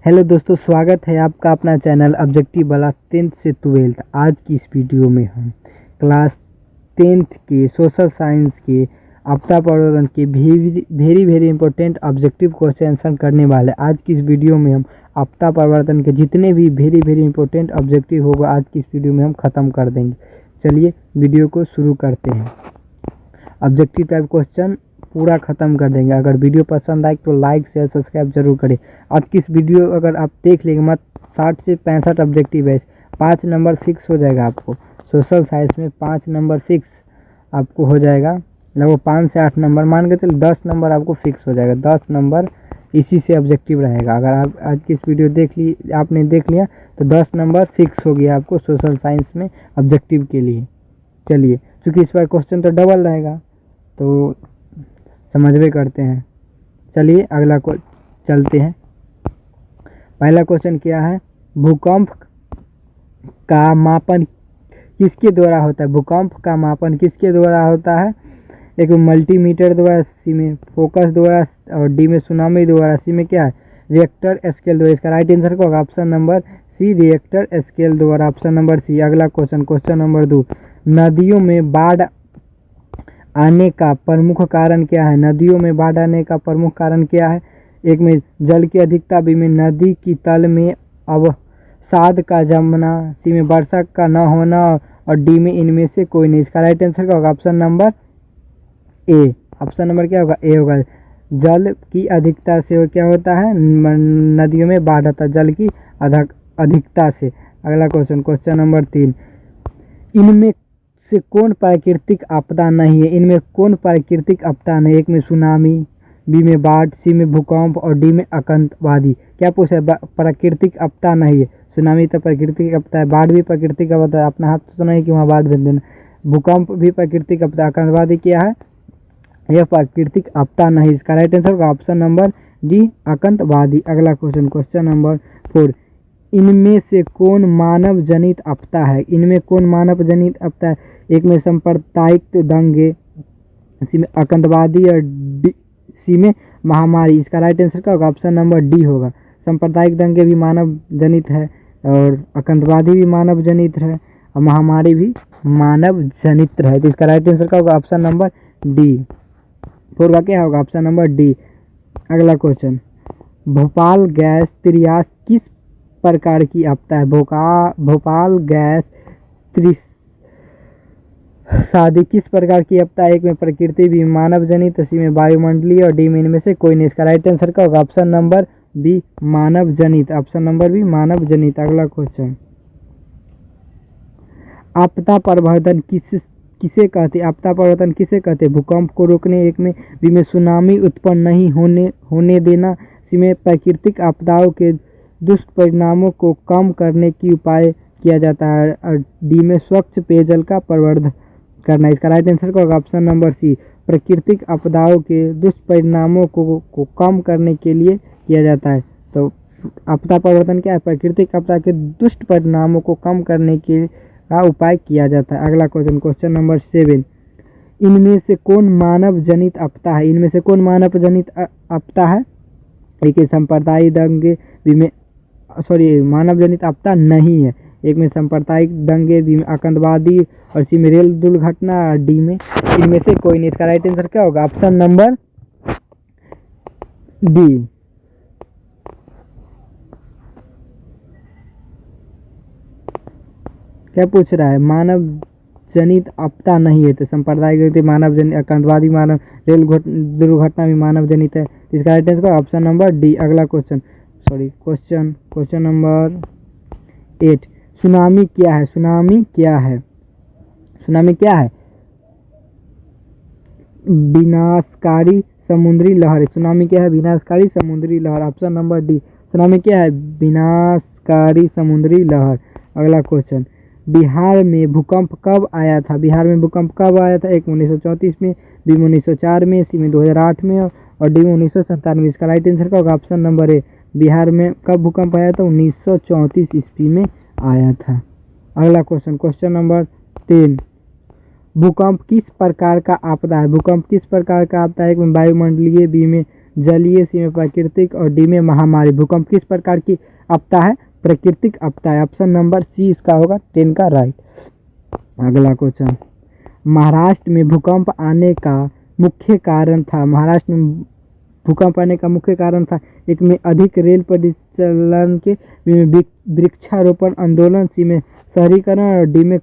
Hello दोस्तों, स्वागत है आपका अपना चैनल ऑब्जेक्टिव वाला 10th से 12th। आज की इस वीडियो में हम क्लास 10th के सोशल साइंस के आपदा प्रबंधन के very important objective question answer करने वाले। आज की इस वीडियो में हम आपदा प्रबंधन के जितने भी वेरी इंपॉर्टेंट ऑब्जेक्टिव होगा आज की इस वीडियो में हम ख़त्म कर देंगे। चलिए वीडियो को शुरू करते हैं। ऑब्जेक्टिव टाइप क्वेश्चन पूरा ख़त्म कर देंगे। अगर वीडियो पसंद आए तो लाइक शेयर सब्सक्राइब जरूर करें। आज की इस वीडियो अगर आप देख लेंगे मत 60 से 65 ऑब्जेक्टिव है, 5 नंबर फिक्स हो जाएगा आपको। सोशल साइंस में 5 नंबर फिक्स आपको हो जाएगा, लगभग 5 से 8 नंबर मान के चल 10 नंबर आपको फिक्स हो जाएगा। 10 नंबर इसी से ऑब्जेक्टिव रहेगा। अगर आप आज की इस वीडियो आपने देख लिया तो 10 नंबर फिक्स हो गया आपको सोशल साइंस में ऑब्जेक्टिव के लिए। चलिए, क्योंकि इस बार क्वेश्चन तो डबल रहेगा तो समझवे करते हैं। चलिए अगला को चलते हैं। पहला क्वेश्चन क्या है, भूकंप का मापन किसके द्वारा होता है? भूकंप का मापन किसके द्वारा होता है? एक मल्टीमीटर द्वारा, सी में फोकस द्वारा और डी में सुनामी द्वारा, सी में क्या है रिएक्टर स्केल द्वारा। इसका राइट आंसर को option number C reactor scale द्वारा, ऑप्शन नंबर सी। अगला क्वेश्चन नंबर 2, नदियों में बाढ़ आने का प्रमुख कारण क्या है? नदियों में बाढ़ आने का प्रमुख कारण क्या है? एक में जल की अधिकता, बी में नदी की तल में अवसाद का जमना, सी में वर्षा का न होना और डी में इनमें से कोई नहीं। इसका राइट आंसर क्या होगा? Option number A. Option number क्या होगा? ए होगा। जल की अधिकता से क्या होता है? नदियों में बाढ़ आता है, जल की अधिकता से। अगला क्वेश्चन नंबर 3, इनमें से कौन प्राकृतिक आपदा नहीं है? इनमें कौन प्राकृतिक आपदा नहीं? एक में सुनामी, बी में बाढ़, सी में भूकंप और डी में आतंकवादी। क्या पूछा है? प्राकृतिक आपदा नहीं है। सुनामी तो प्राकृतिक आपदा है, बाढ़ भी प्राकृतिक आपदा है, अपना हाथ तो नहीं कि वहाँ बाढ़ भेज देना। भूकंप भी प्राकृतिक आपदा, आतंकवादी क्या है? यह प्राकृतिक आपदा नहीं। इसका राइट आंसर होगा ऑप्शन नंबर डी आतंकवादी। अगला क्वेश्चन नंबर 4, इनमें से कौन मानव जनित आपदा है? इनमें कौन मानव जनित आपदा है? एक में सांप्रदायिक दंगे, सी में आतंकवादी और सी में महामारी। इसका राइट आंसर क्या होगा? ऑप्शन नंबर डी होगा। सांप्रदायिक दंगे भी मानव जनित है और आतंकवादी भी मानव जनित है और महामारी भी मानव जनित है। तो इसका राइट आंसर क्या होगा? Option number D. 4 का क्या होगा? Option number D. अगला क्वेश्चन, भोपाल गैस त्रियास किस प्रकार की आपदा है? भोपाल गैस शादी किस प्रकार की आपदा है? एक में प्रकृति, भी मानव जनित, सी में वायुमंडलीय और डी में इनमें से कोई नहीं। इसका राइट आंसर क्या होगा? ऑप्शन नंबर बी मानव जनित। ऑप्शन नंबर बी मानव जनित। अगला क्वेश्चन, आपदा प्रबंधन किसे कहते? आपदा प्रबंधन किसे कहते? भूकंप को रोकने, एक में बी में सुनामी उत्पन्न नहीं होने देना, सी में प्राकृतिक आपदाओं के दुष्परिणामों को कम करने की उपाय किया जाता है और डी में स्वच्छ पेयजल का प्रबंधन करना। इसका राइट आंसर क्या होगा? ऑप्शन नंबर सी प्राकृतिक आपदाओं के दुष्परिणामों को कम करने के लिए किया जाता है। तो आपदा प्रबंधन क्या है? प्राकृतिक आपदा के दुष्परिणामों को कम करने का उपाय किया जाता है। अगला क्वेश्चन नंबर 7, इनमें से कौन मानव जनित आपदा है? इनमें से कौन मानव जनित आपदा है? एक सांप्रदायिक दंगे, बी में मानव जनित आपदा नहीं है। एक में सांप्रदायिक दंगे, बी में आतंकवादी और सी में रेल दुर्घटना और डी में इनमें से कोई नहीं। इसका राइट आंसर क्या होगा? Option number D. क्या पूछ रहा है? मानव जनित आपदा नहीं है तो सांप्रदायिक मानव जनित, आतंकवादी मानव, रेल दुर्घटना भी मानव जनित है। इसका right answer option number D. अगला क्वेश्चन नंबर 8, सुनामी क्या है? सुनामी क्या है? सुनामी क्या है? विनाशकारी समुद्री लहर। सुनामी क्या है? विनाशकारी समुद्री लहर। Option number D. सुनामी क्या है? विनाशकारी समुद्री लहर। अगला क्वेश्चन, बिहार में भूकंप कब आया था? बिहार में भूकंप कब आया था? एक 1934 में, बी में 1904 में, सी में 2008 में और डी में 1997। इसका राइट आंसर का होगा ऑप्शन नंबर ए। बिहार में कब भूकंप आया था? 1934 ईस्वी में आया था। अगला क्वेश्चन नंबर 3, भूकंप किस प्रकार का आपदा है? भूकंप किस प्रकार का आपदा है? एक में वायुमंडलीय, बी में जलीय, सी में प्राकृतिक और डी में महामारी। भूकंप किस प्रकार की आपदा है? प्राकृतिक आपदा है। ऑप्शन नंबर सी इसका होगा 10 का राइट। अगला क्वेश्चन, महाराष्ट्र में भूकंप आने का मुख्य कारण था। महाराष्ट्र में भूकंप आने का मुख्य कारण था, एक में अधिक रेल परिचालन के, बी में वृक्षारोपण आंदोलन, सी में शहरीकरण और डी में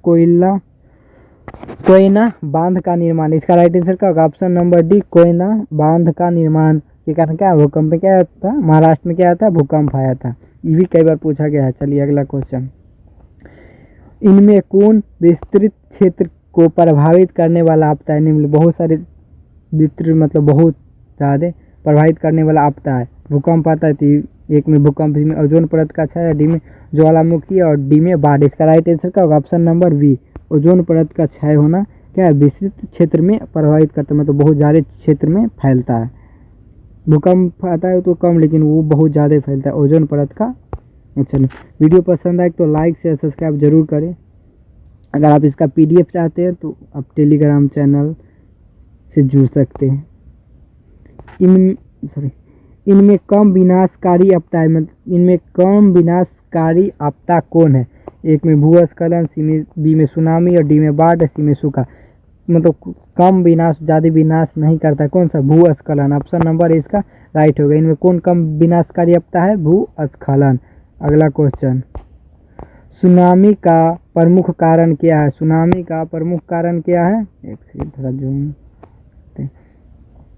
कोयना बांध का निर्माण। इसका राइट आंसर क्या होगा? ऑप्शन नंबर डी, कोयना बांध का निर्माण के कारण क्या भूकंप में क्या था? महाराष्ट्र में क्या था? भूकंप आया था। ये भी कई बार पूछा गया है। चलिए अगला क्वेश्चन, इनमें कौन विस्तृत क्षेत्र को प्रभावित करने वाला आपदा है? निम्न बहुत सारे विस्तृत मतलब बहुत ज़्यादा प्रभावित करने वाला आपदा है। भूकंप आता है तो एक में भूकंप, में ओजोन परत का क्षय, डी में ज्वालामुखी और डी में बाढ़। इसका राइट आंसर क्या होगा? ऑप्शन नंबर बी, ओजोन परत का क्षय होना क्या है? विस्तृत क्षेत्र में प्रभावित करता है, मतलब बहुत ज़्यादा क्षेत्र में फैलता है। भूकंप आता है तो कम, लेकिन वो बहुत ज़्यादा फैलता है ओजोन परत का। अच्छा, वीडियो पसंद आए तो लाइक शेयर सब्सक्राइब जरूर करें। अगर आप इसका PDF चाहते हैं तो आप टेलीग्राम चैनल से जुड़ सकते हैं। इनमें कम विनाशकारी आपदा है, मतलब इनमें कम विनाशकारी आपदा कौन है? एक में भूस्खलन, सी में बी में सुनामी और डी में बाढ़, सी में सूखा। मतलब कम विनाश, ज़्यादा विनाश नहीं करता, कौन सा? भूस्खलन। ऑप्शन नंबर इसका राइट होगा। इनमें कौन कम विनाशकारी आपदा है? भूस्खलन। अगला क्वेश्चन, सुनामी का प्रमुख कारण क्या है? सुनामी का प्रमुख कारण क्या है? एक सेकंड थोड़ा जूम।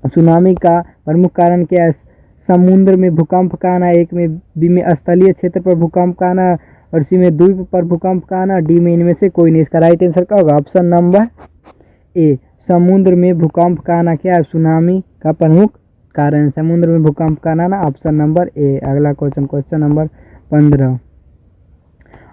सुनामी का प्रमुख कारण क्या है? समुद्र में भूकंप का आना, एक में बी में स्थलीय क्षेत्र पर भूकंप का आना और सी में द्वीप पर भूकंप का आना, डी में इनमें से कोई नहीं। इसका राइट आंसर क्या होगा? ऑप्शन नंबर ए, समुद्र में भूकंप का आना क्या है? सुनामी का प्रमुख कारण, समुद्र में भूकंप का आना, ऑप्शन नंबर ए। अगला क्वेश्चन, क्वेश्चन नंबर 15,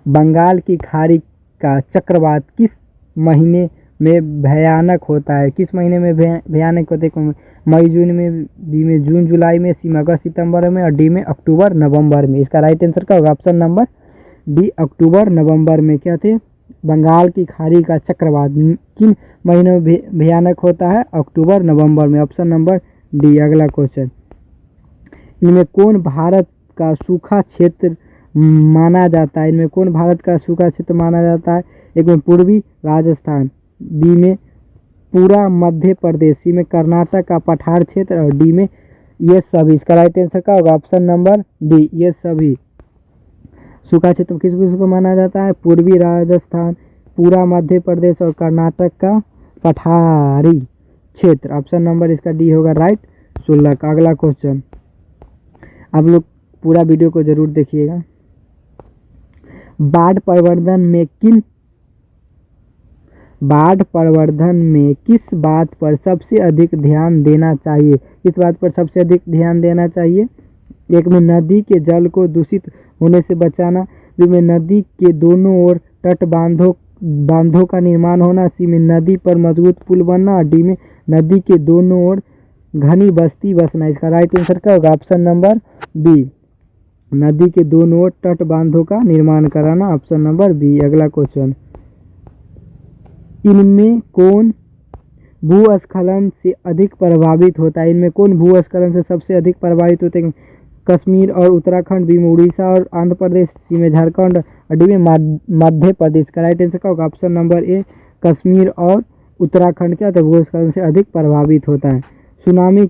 बंगाल की खाड़ी का चक्रवात किस महीने में भयानक होता है? किस महीने में भयानक होते हैं? मई जून में, बी में जून जुलाई में, सी में अगस्त सितंबर में और डी में अक्टूबर नवंबर में। इसका राइट आंसर क्या होगा? ऑप्शन नंबर डी, अक्टूबर नवंबर में क्या थे? बंगाल की खाड़ी का चक्रवात किन महीनों में भयानक होता है? अक्टूबर नवंबर में। Option number D. अगला क्वेश्चन, इनमें कौन भारत का सूखा क्षेत्र माना जाता है? इनमें कौन भारत का सूखा क्षेत्र माना जाता है? एक में पूर्वी राजस्थान, बी में पूरा मध्य प्रदेश, सी में कर्नाटक का पठार क्षेत्र और डी में ये सभी। इसका राइट आंसर क्या होगा? ऑप्शन नंबर डी, ये सभी। सूखा क्षेत्र किस को माना जाता है? पूर्वी राजस्थान, पूरा मध्य प्रदेश और कर्नाटक का पठारी क्षेत्र। ऑप्शन नंबर इसका डी होगा राइट। 16 का अगला क्वेश्चन, आप लोग पूरा वीडियो को जरूर देखिएगा। बाढ़ प्रबंधन में किस बात पर सबसे अधिक ध्यान देना चाहिए? किस बात पर सबसे अधिक ध्यान देना चाहिए? एक में नदी के जल को दूषित होने से बचाना, बी में नदी के दोनों ओर तट बांधों का निर्माण होना, सी में नदी पर मजबूत पुल बनना और डी में नदी के दोनों ओर घनी बस्ती बसना। इसका राइट आंसर क्या होगा? ऑप्शन नंबर बी, नदी के दोनों ओर तट बांधों का निर्माण कराना, ऑप्शन नंबर बी। अगला क्वेश्चन, इनमें कौन भूस्खलन से अधिक प्रभावित होता है? इनमें कौन भूस्खलन से सबसे अधिक प्रभावित होते हैं? कश्मीर और उत्तराखंड, बी में उड़ीसा और आंध्र प्रदेश, सी में झारखंड और डी में मध्य प्रदेश। का राइट आंसर क्या होगा? ऑप्शन नंबर ए, कश्मीर और उत्तराखंड क्या होता है? भूस्खलन से अधिक प्रभावित होता है। सुनामी,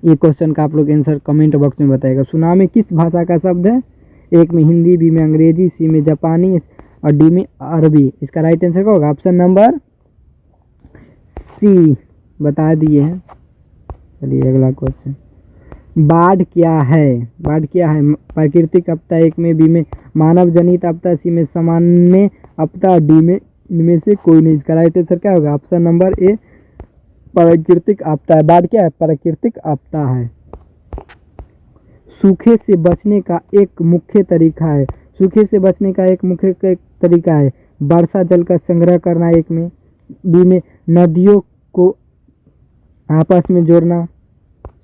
ये क्वेश्चन का आप लोग आंसर कमेंट बॉक्स में बताएगा। सुनामी किस भाषा का शब्द है? एक में हिंदी, बी में अंग्रेजी, सी में जापानी और डी में अरबी। इसका राइट आंसर क्या होगा? ऑप्शन नंबर सी बता दिए हैं। चलिए अगला क्वेश्चन, बाढ़ क्या है? बाढ़ क्या है? प्राकृतिक आपदा, एक में, बी में मानव जनित आपदा, सी में सामान्य आपदा, डी में इनमें से कोई नहीं। इसका राइट आंसर क्या होगा? ऑप्शन नंबर ए, प्राकृतिक आपदा है। बाढ़ क्या है? प्राकृतिक आपदा है। सूखे से बचने का एक मुख्य तरीका है। सूखे से बचने का एक मुख्य तरीका है वर्षा जल का संग्रह करना, एक में, बी में नदियों को आपस में जोड़ना,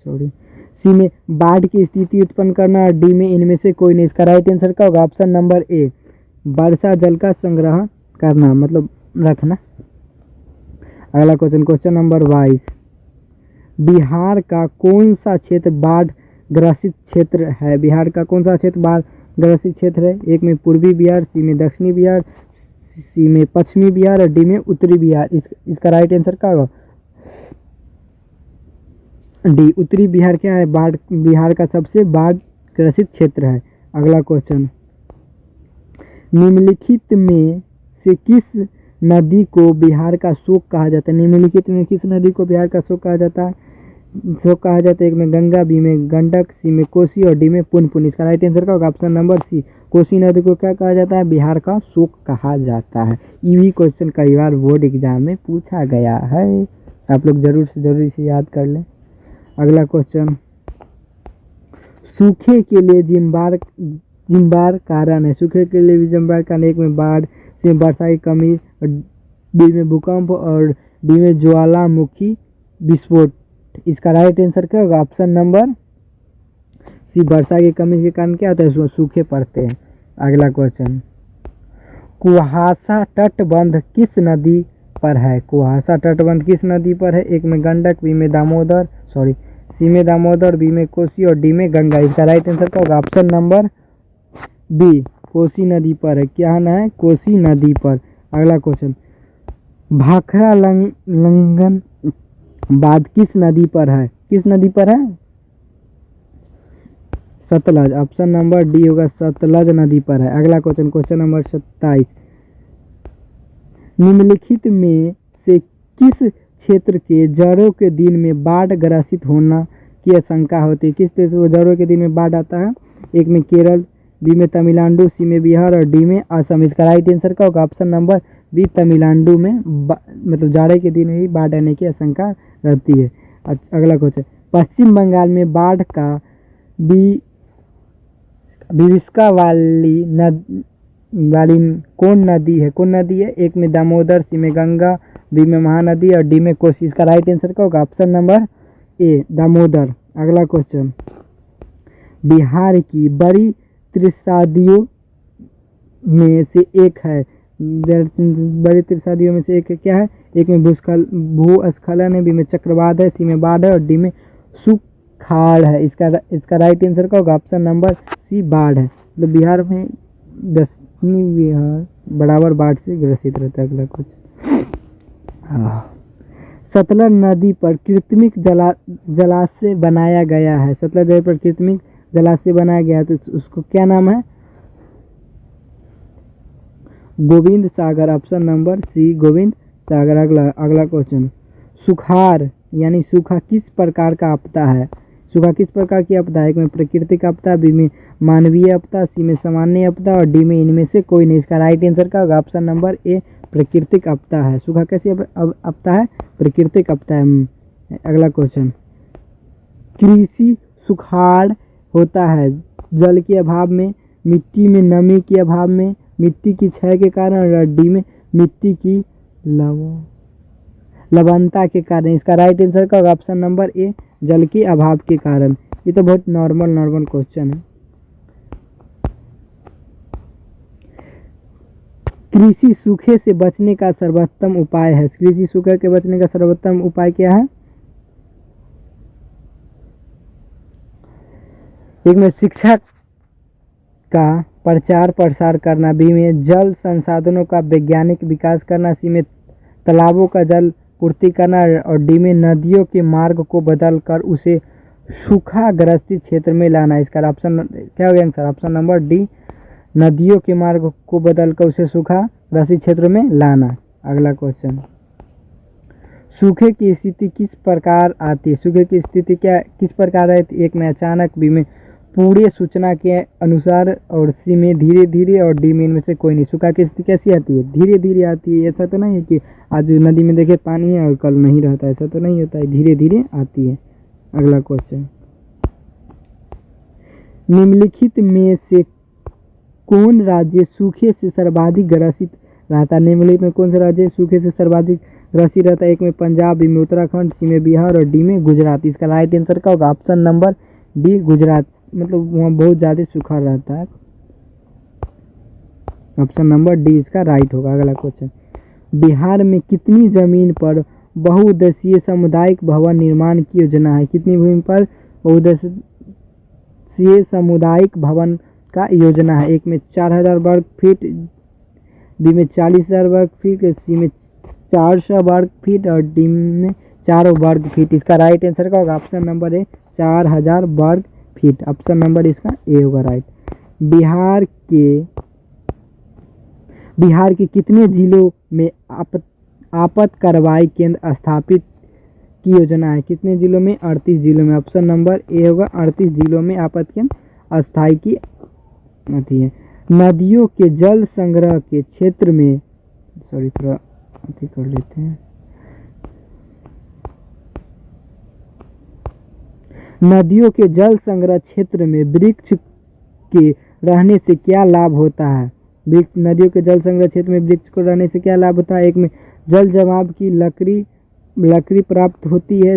सी में बाढ़ की स्थिति उत्पन्न करना और डी में इनमें से कोई नहीं। इसका राइट आंसर क्या होगा? ऑप्शन नंबर ए, वर्षा जल का संग्रह करना मतलब रखना। अगला क्वेश्चन, क्वेश्चन नंबर 22, बिहार का कौन सा क्षेत्र बाढ़ ग्रसित क्षेत्र है? बिहार का कौन सा क्षेत्र बाढ़ ग्रसित क्षेत्र है? एक में पूर्वी बिहार, सी में दक्षिणी बिहार, सी में पश्चिमी बिहार और डी में उत्तरी बिहार। इसका राइट आंसर क्या होगा? डी, उत्तरी बिहार क्या है? बाढ़, बिहार का सबसे बाढ़ ग्रसित क्षेत्र है। अगला क्वेश्चन, निम्नलिखित में से किस नदी को बिहार का शोक कहा जाता है? निम्नलिखित में किस नदी को बिहार का शोक कहा जाता है? शोक कहा जाता है। एक में गंगा, बी में गंडक, सी में कोसी और डी में पुनपुन। इसका राइट आंसर क्या होगा? ऑप्शन नंबर सी, कोसी नदी को क्या कहा जाता है? बिहार का शोक कहा जाता है। ये भी क्वेश्चन कई बार बोर्ड एग्जाम में पूछा गया है, आप लोग जरूर से जरूर इसे याद कर लें। अगला क्वेश्चन, सूखे के लिए जिम्बार कारण है। सूखे के लिए भी जिम्बार कारण, एक में बाढ़, सी में वर्षा की कमी, डी में भूकंप और डी में ज्वालामुखी विस्फोट। इसका राइट आंसर क्या होगा? ऑप्शन नंबर सी, वर्षा की कमी के कारण क्या होता है? उसमें सूखे पड़ते हैं। अगला क्वेश्चन, कुहासा तटबंध किस नदी पर है? कुहासा तटबंध किस नदी पर है? एक में गंडक, बी में दामोदर, सी में दामोदर, बी में कोसी और डी में गंगा। इसका राइट आंसर क्या होगा? ऑप्शन नंबर बी, कोसी नदी पर है। क्या है? कोसी नदी पर। अगला क्वेश्चन, भाखड़ा लंघन बांध किस नदी पर है? किस नदी पर है? सतलज। ऑप्शन नंबर डी होगा, सतलज नदी पर है। अगला क्वेश्चन, क्वेश्चन नंबर 27, निम्नलिखित में से किस क्षेत्र के जाड़ों के दिन में बाढ़ ग्रसित होना की आशंका होती है? किस क्षेत्र में जाड़ों के दिन में बाढ़ आता है? एक में केरल, बी में तमिलनाडु, सी में बिहार और डी में असम। इसका राइट आंसर क्या होगा? ऑप्शन नंबर बी, तमिलनाडु में मतलब जाड़े के दिन ही बाढ़ आने की आशंका रहती है। अगला क्वेश्चन, पश्चिम बंगाल में बाढ़ का विभीषिका वाली कौन नदी है? कौन नदी है? एक में दामोदर, सी में गंगा, बी में महानदी और डी में कोसी। इसका राइट आंसर क्या होगा? Option number A, Damodar. अगला क्वेश्चन, बिहार की बड़ी त्रिशादियों में से एक है। बड़ी त्रिशादियों में से एक क्या है? एक में भूस्खलन है, बी में चक्रवात है, सी में बाढ़ है और डी में सुखाड़ है। इसका राइट आंसर क्या होगा? ऑप्शन नंबर सी, बाढ़ है। तो बिहार में दक्षिणी बिहार बराबर बाढ़ से ग्रसित रहता है। अगला कुछ, सतलज नदी पर कृत्रिम जलाशय बनाया गया है। सतलज नदी पर कृत्रिम जलाशय बनाया गया है, तो उसको क्या नाम है? गोविंद सागर। ऑप्शन नंबर सी, गोविंद सागर। अगला क्वेश्चन, सुखाड़ यानी सूखा किस प्रकार का आपदा है? सूखा किस प्रकार की आपदा है? एक में प्राकृतिक आपदा, बी में मानवीय आपदा, सी में सामान्य आपदा और डी में इनमें से कोई नहीं। इसका राइट आंसर क्या होगा? ऑप्शन नंबर ए, प्राकृतिक आपदा है। सूखा कैसी आपदा है? प्राकृतिक आपदा है। अगला क्वेश्चन, कृषि सुखाड़ होता है जल के अभाव में, मिट्टी में नमी के अभाव में, मिट्टी की क्षय के कारण और डी में मिट्टी की लवणता के कारण। इसका राइट आंसर का ऑप्शन नंबर ए, जल के अभाव के कारण। ये तो बहुत नॉर्मल क्वेश्चन है। कृषि सूखे से बचने का सर्वोत्तम उपाय है। कृषि सूखे के बचने का सर्वोत्तम उपाय क्या है? एक में शिक्षा का प्रचार प्रसार करना, बी में जल संसाधनों का वैज्ञानिक विकास करना, सी में तालाबों का जल पूर्ति करना और डी में नदियों के मार्ग को बदलकर उसे सूखाग्रस्त क्षेत्र में लाना। इसका ऑप्शन क्या हो गया आंसर? ऑप्शन नंबर डी, नदियों के मार्ग को बदलकर उसे सूखाग्रस्त क्षेत्र में लाना। अगला क्वेश्चन, सूखे की स्थिति किस प्रकार आती है? सूखे की स्थिति क्या किस प्रकार रहती है? एक में अचानक, बी में पूरे सूचना के अनुसार और सी में धीरे धीरे और डी में इनमें से कोई नहीं। सूखा की स्थिति कैसी आती है? धीरे धीरे आती है। ऐसा तो नहीं है कि आज नदी में देखे पानी है और कल नहीं रहता, ऐसा तो नहीं होता है, धीरे धीरे आती है। अगला क्वेश्चन, निम्नलिखित में से कौन राज्य सूखे से सर्वाधिक ग्रसित रहता है? निम्नलिखित में कौन सा राज्य सूखे से सर्वाधिक ग्रसित रहता है? एक में पंजाब, बी में उत्तराखंड, सी में बिहार और डी में गुजरात। इसका राइट आंसर क्या होगा? Option number D, Gujarat. मतलब वहाँ बहुत ज़्यादा सूखा रहता है। ऑप्शन नंबर डी इसका राइट होगा। अगला क्वेश्चन, बिहार में कितनी जमीन पर बहुउद्देशीय सामुदायिक भवन निर्माण की योजना है? कितनी भूमि पर बहुउद्देशीय सामुदायिक भवन का योजना है? एक में 4000 वर्ग फीट, बी में 40,000 वर्ग फीट, सी में 400 वर्ग फीट और डी में 4 वर्ग फीट। इसका राइट आंसर क्या होगा? ऑप्शन नंबर ए 4000 वर्ग फीट। ऑप्शन नंबर इसका ए होगा राइट। बिहार के कितने जिलों में आपात कार्रवाई केंद्र स्थापित की योजना है? कितने जिलों में? 38 जिलों में। ऑप्शन नंबर ए होगा 38 जिलों में आपात केंद्र स्थायी की होती है। नदियों के जल संग्रह के क्षेत्र में थोड़ा अति कर लेते हैं। नदियों के जल संग्रह क्षेत्र में वृक्ष के रहने से क्या लाभ होता है? नदियों के जल संग्रह क्षेत्र में वृक्ष को रहने से क्या लाभ होता है? एक में जल जमाव की लकड़ी प्राप्त होती है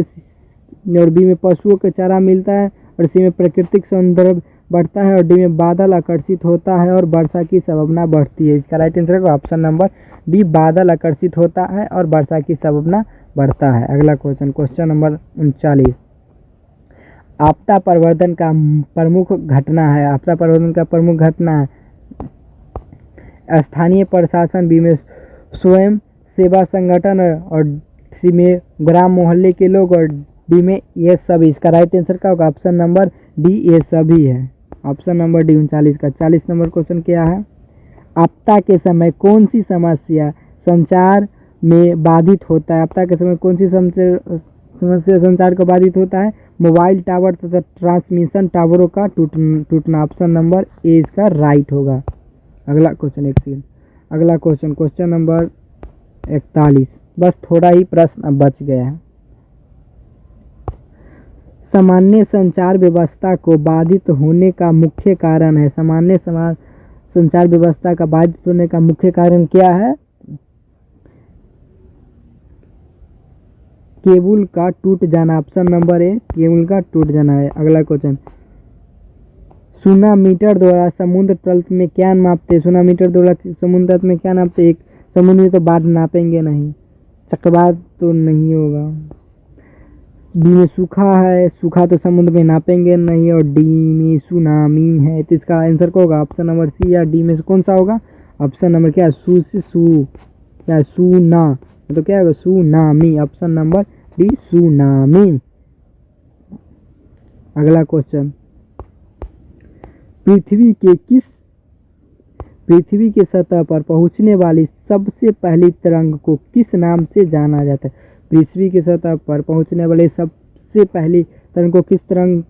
और बी में पशुओं का चारा मिलता है और सी में प्राकृतिक सौंदर्य बढ़ता है और डी में बादल आकर्षित होता है और वर्षा की संभावना बढ़ती है। इसका राइट आंसर होगा ऑप्शन नंबर बी, बादल आकर्षित होता है और वर्षा की संभावना बढ़ता है। अगला क्वेश्चन नंबर 39। आपदा प्रबंधन का प्रमुख घटना है? आपदा प्रबंधन का प्रमुख घटना है स्थानीय प्रशासन, बी में स्वयं सेवा संगठन और सी में ग्राम मोहल्ले के लोग और डी में ये सभी। इसका राइट आंसर क्या होगा? ऑप्शन नंबर डी ये सभी है। ऑप्शन नंबर डी 39 का। 40 नंबर क्वेश्चन क्या है? आपदा के समय कौन सी समस्या संचार में बाधित होता है? आपदा के समय कौन सी समस्या संचार को बाधित होता है? मोबाइल टावर तथा ट्रांसमिशन टावरों का टूटना। ऑप्शन नंबर ए इसका राइट होगा। अगला क्वेश्चन नंबर 41। बस थोड़ा ही प्रश्न अब बच गया है। सामान्य संचार व्यवस्था को बाधित होने का मुख्य कारण है? सामान्य संचार व्यवस्था का बाधित होने का मुख्य कारण क्या है? केबल का टूट जाना। ऑप्शन नंबर ए केबल का टूट जाना है। अगला क्वेश्चन, सोनामीटर द्वारा समुद्र तल में क्या नापते? सोनामीटर द्वारा समुद्र तल में क्या नापते? एक समुद्र में तो बाढ़ नापेंगे नहीं, चक्रवात तो नहीं होगा। बी में सूखा है, सूखा तो समुद्र में नापेंगे नहीं और डी में सुनामी है। तो इसका आंसर क्या होगा? ऑप्शन नंबर सी या डी में से कौन सा होगा? ऑप्शन नंबर क्या है? क्या सुना, तो क्या होगा? Tsunami. Option number D tsunami. अगला क्वेश्चन, पृथ्वी के सतह पर पहुंचने वाली सबसे पहली तरंग को किस नाम से जाना जाता है? पृथ्वी के सतह पर पहुंचने वाली सबसे पहली तरंग को किस तरंग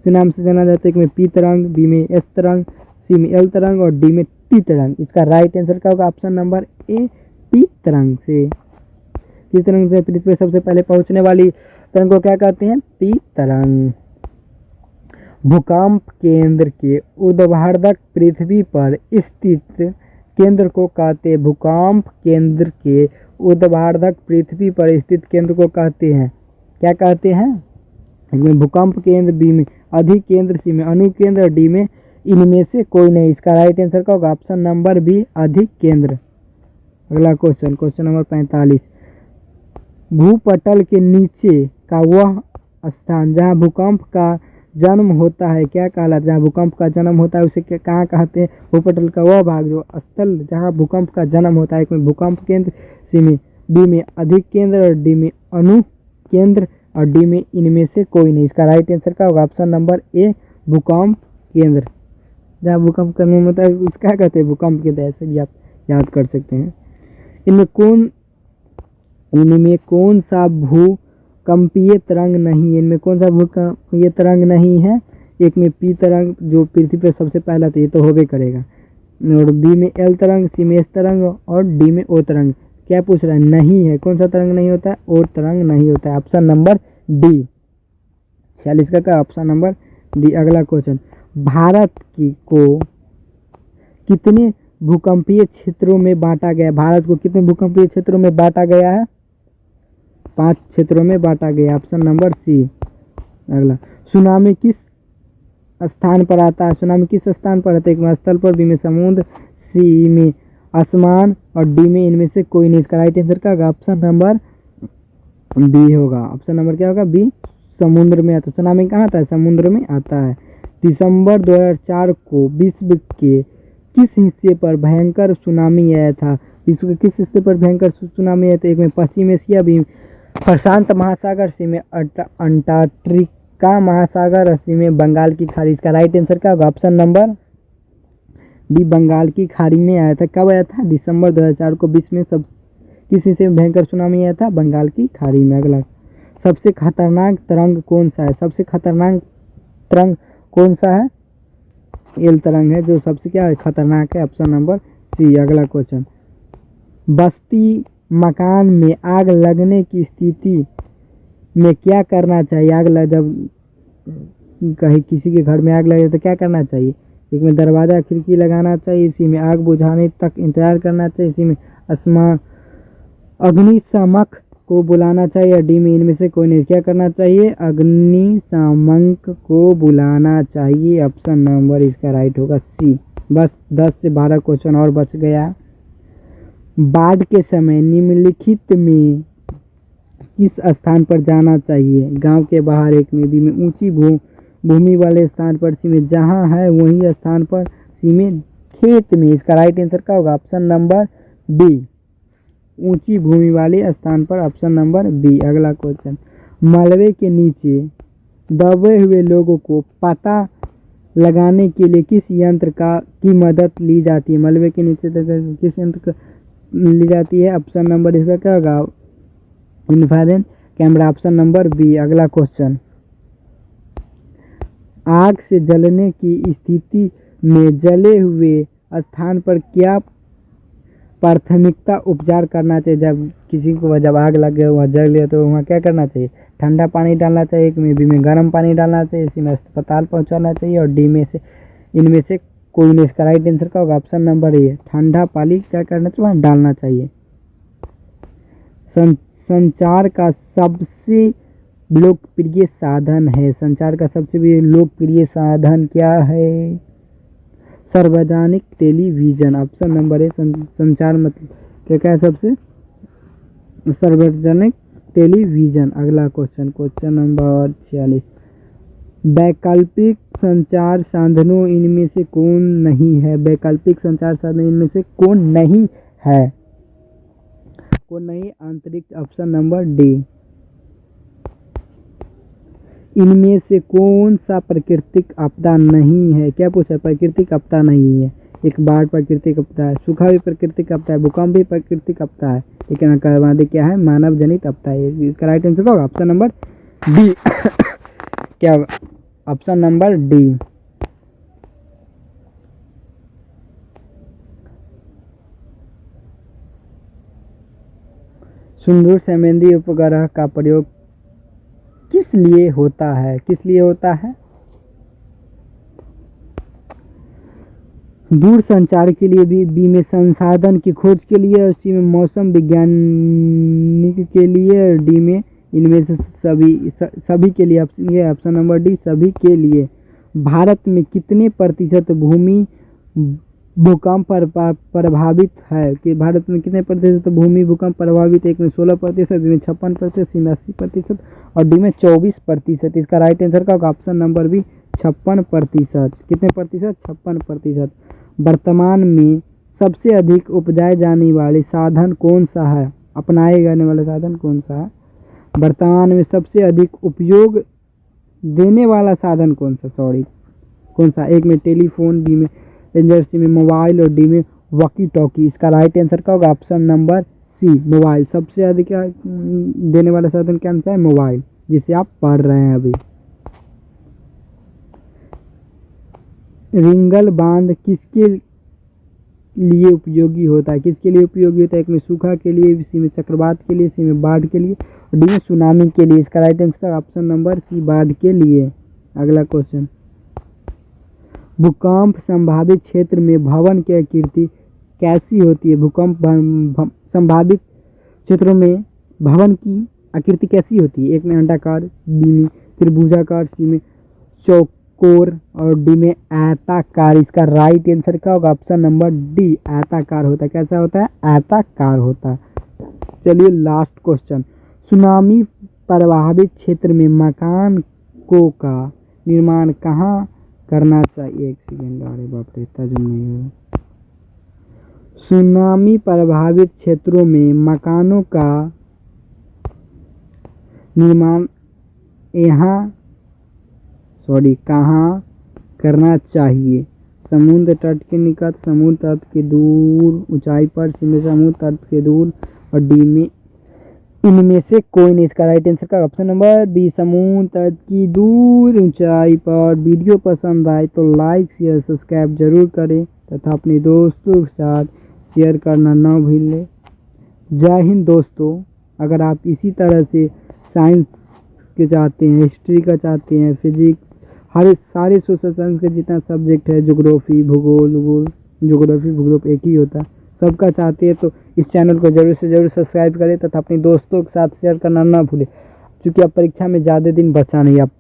से नाम से जाना जाता है? एक में पी तरंग, बी में एस तरंग, सी में एल तरंग और डी में टी तरंग। इसका राइट आंसर क्या होगा? ऑप्शन नंबर ए टी तरंग से। किस तरंग से पृथ्वी पर सबसे पहले पहुंचने वाली तरंग को क्या कहते हैं? टी तरंग। भूकंप केंद्र के ऊर्ध्वाधर पृथ्वी पर स्थित केंद्र को कहते हैं? भूकंप केंद्र के ऊर्ध्वाधर पृथ्वी पर स्थित केंद्र को कहते हैं? क्या कहते हैं? इसमें भूकंप केंद्र, बी में अधिक केंद्र, सी में अणु केंद्र और डी में इनमें से कोई नहीं। इसका राइट आंसर क्या होगा? ऑप्शन नंबर बी अधिक केंद्र। अगला क्वेश्चन नंबर 45। भूपटल के नीचे का वह स्थान जहाँ भूकंप का जन्म होता है क्या कहलाता है? जहाँ भूकंप का जन्म होता है उसे कहाँ कहते हैं? भूपटल का वह भाग जो स्थल जहाँ भूकंप का जन्म होता है। एक में भूकंप केंद्र, सी में बी में अधिक केंद्र और डी में अणु केंद्र और डी में इनमें से कोई नहीं। इसका राइट आंसर क्या होगा? ऑप्शन नंबर ए भूकंप केंद्र। जहाँ भूकंप का जन्म होता है उसको क्या कहते हैं? भूकंप केंद्र। ऐसे भी आप याद कर सकते हैं। इनमें कौन सा भूकंपीय तरंग नहीं है? इनमें कौन सा भूकंपीय तरंग नहीं है? एक में पी तरंग जो पृथ्वी पर सबसे पहला था, ये तो होबे करेगा, और बी में एल तरंग, सी में एस तरंग और डी में ओ तरंग। क्या पूछ रहा है? नहीं है। कौन सा तरंग नहीं होता है? ओ तरंग नहीं होता है। Option number D. 46 का क्या? Option number D. अगला क्वेश्चन, भारत को कितने भूकंपीय क्षेत्रों में बांटा गया? भारत को कितने भूकंपीय क्षेत्रों में बांटा गया है? 5 क्षेत्रों में बांटा गया। Option number C. अगला, सुनामी किस स्थान पर आता है? सुनामी किस स्थान पर आता है? एक में स्थल पर, बी में समुद्र, सी में आसमान और डी में इनमें से कोई नहीं। इसका राइट आंसर क्या होगा? ऑप्शन नंबर बी होगा। ऑप्शन नंबर क्या होगा? बी। समुद्र में आता है। सुनामी कहाँ आता है? समुद्र में आता है। दिसंबर 2004 को विश्व के किस हिस्से पर भयंकर सुनामी आया था? विश्व के किस हिस्से पर भयंकर सुनामी आया था? एक में पश्चिम एशिया, बी प्रशांत महासागर, सी में अंटार्कटिका महासागर और सी में बंगाल की खाड़ी। इसका राइट आंसर क्या होगा? ऑप्शन नंबर बी बंगाल की खाड़ी में आया था। कब आया था? दिसंबर 2004 को विश्व में सब किस हिस्से में भयंकर सुनामी आया था? बंगाल की खाड़ी में। अगला, सबसे खतरनाक तरंग कौन सा है? सबसे खतरनाक तरंग कौन सा है? एल तरंग है जो सबसे क्या है? खतरनाक है। Option number C. अगला क्वेश्चन, बस्ती मकान में आग लगने की स्थिति में क्या करना चाहिए? जब कहीं किसी के घर में आग लगे तो क्या करना चाहिए? एक में दरवाज़ा खिड़की लगाना चाहिए, इसी में आग बुझाने तक इंतजार करना चाहिए, इसी में अग्निशामक को बुलाना चाहिए, डी में इनमें से कोई नहीं। क्या करना चाहिए? अग्निशामक को बुलाना चाहिए। ऑप्शन नंबर इसका राइट होगा सी। बस 10 से 12 क्वेश्चन और बच गया। बाढ़ के समय निम्नलिखित में किस स्थान पर जाना चाहिए? गांव के बाहर, एक में बी में ऊंची भूमि वाले स्थान पर, सी में जहां है वही स्थान पर, सी में खेत में। इसका राइट आंसर क्या होगा? ऑप्शन नंबर बी, ऊंची भूमि वाले स्थान पर। Option number B. अगला क्वेश्चन, मलबे के नीचे दबे हुए लोगों को पता लगाने के लिए किस यंत्र की मदद ली जाती है? मलबे के नीचे किस यंत्र ली जाती है? ऑप्शन नंबर इसका क्या होगा? Infrared camera. Option number B. अगला क्वेश्चन, आग से जलने की स्थिति में जले हुए स्थान पर क्या प्राथमिकता उपचार करना चाहिए? जब किसी को जब आग लग गया, वहाँ जल गया, तो वहाँ क्या करना चाहिए? ठंडा पानी डालना चाहिए, एक में बी में गर्म पानी डालना चाहिए, इसी में अस्पताल पहुँचाना चाहिए, और डी में से इनमें से कोई नहीं। इसका राइट आंसर क्या होगा? ऑप्शन नंबर ए, ठंडा पानी क्या करना चाहिए? वहाँ डालना चाहिए। संचार का सबसे लोकप्रिय साधन है। संचार का सबसे लोकप्रिय साधन क्या है? सार्वजनिक टेलीविजन। ऑप्शन नंबर ए, संचार मतलब क्या है? सबसे सार्वजनिक टेलीविजन। अगला क्वेश्चन, क्वेश्चन नंबर 46, वैकल्पिक संचार साधनों इनमें से कौन नहीं है? वैकल्पिक संचार साधन इनमें से कौन नहीं है? कौन नहीं? अंतरिक्ष। Option number D. इनमें से कौन सा प्राकृतिक आपदा नहीं है? क्या पूछा? प्राकृतिक आपदा नहीं है। एक बाढ़ प्राकृतिक आपदा है, सूखा भी प्राकृतिक आपदा है, भूकंप भी प्राकृतिक आपदा है, लेकिन कर्मादि क्या है? मानव जनित आपदा है। इसका राइट आंसर होगा ऑप्शन नंबर डी। क्या होगा? Option number D. सुदूर संवेदी उपग्रह का प्रयोग किस लिए होता है? किस लिए होता है? दूर संचार के लिए भी, बी में संसाधन की खोज के लिए, सी में मौसम वैज्ञानिक के लिए, डी में इनमें से सभी के लिए। ऑप्शन नंबर डी, सभी के लिए। भारत में कितने प्रतिशत भूमि भूकंप पर प्रभावित है? कि भारत में कितने प्रतिशत भूमि भूकंप प्रभावित है? एक में 16%, बी में 56%, सी में 80% और डी में 24%। इसका राइट आंसर का होगा? Option number B, 56%। कितने प्रतिशत? 56%। वर्तमान में सबसे अधिक उपजाए जाने वाले साधन कौन सा है? अपनाए जाने वाला साधन कौन सा है? वर्तमान में सबसे अधिक उपयोग देने वाला साधन कौन सा? कौन सा? एक में टेलीफोन, बी में रेंजर, सी में मोबाइल और डी में वॉकी टॉकी। इसका राइट आंसर का होगा? Option number C, mobile. सबसे अधिक देने वाला साधन क्या है? मोबाइल, जिसे आप पढ़ रहे हैं अभी। रिंगल बांध किसके लिए उपयोगी होता है? किसके लिए उपयोगी होता है? एक में सूखा के लिए, सी में चक्रवात के लिए, सी में बाढ़ के लिए और डी में सुनामी के लिए। इसका right answer option number C, बाढ़ के लिए। अगला क्वेश्चन, भूकंप संभावित क्षेत्र में भवन की आकृति कैसी होती है? भूकंप संभावित क्षेत्रों में भवन की आकृति कैसी होती है? एक में अंडाकार, बी में त्रिभुजाकार, सी में चौकोर और डी में आयताकार। इसका राइट आंसर क्या होगा? ऑप्शन नंबर डी, आयताकार होता है। कैसा होता है? आयताकार होता है। चलिए लास्ट क्वेश्चन, सुनामी प्रभावित क्षेत्र में मकानों का निर्माण कहाँ करना चाहिए? एक सेकेंड, अरे बाप रे, तर्जुमा नहीं हो। सुनामी प्रभावित क्षेत्रों में मकानों का निर्माण कहाँ करना चाहिए? समुद्र तट के निकट, समुद्र तट के दूर, ऊंचाई पर, समुद्र तट के दूर, और डी में इनमें से कोई नहीं। इसका राइट आंसर का ऑप्शन नंबर बी, समुद्र तट की दूर ऊंचाई पर। वीडियो पसंद आए तो लाइक शेयर सब्सक्राइब जरूर करें तथा अपने दोस्तों के साथ शेयर करना ना भूलें। जय हिंद दोस्तों। अगर आप इसी तरह से साइंस के चाहते हैं, हिस्ट्री का चाहते हैं, फिजिक्स, हर सारे सोशल साइंस के जितना सब्जेक्ट है, ज्योग्राफी, भूगोल, ज्योग्राफी भूगोल एक ही होता है, सबका चाहते हैं तो इस चैनल को जरूर से जरूर सब्सक्राइब करें तथा अपने दोस्तों के साथ शेयर करना ना भूलें। क्योंकि अब परीक्षा में ज़्यादा दिन बचा नहीं, अब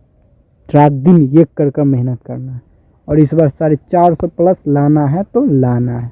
रात दिन एक कर मेहनत करना है और इस बार 450 प्लस लाना है तो लाना है।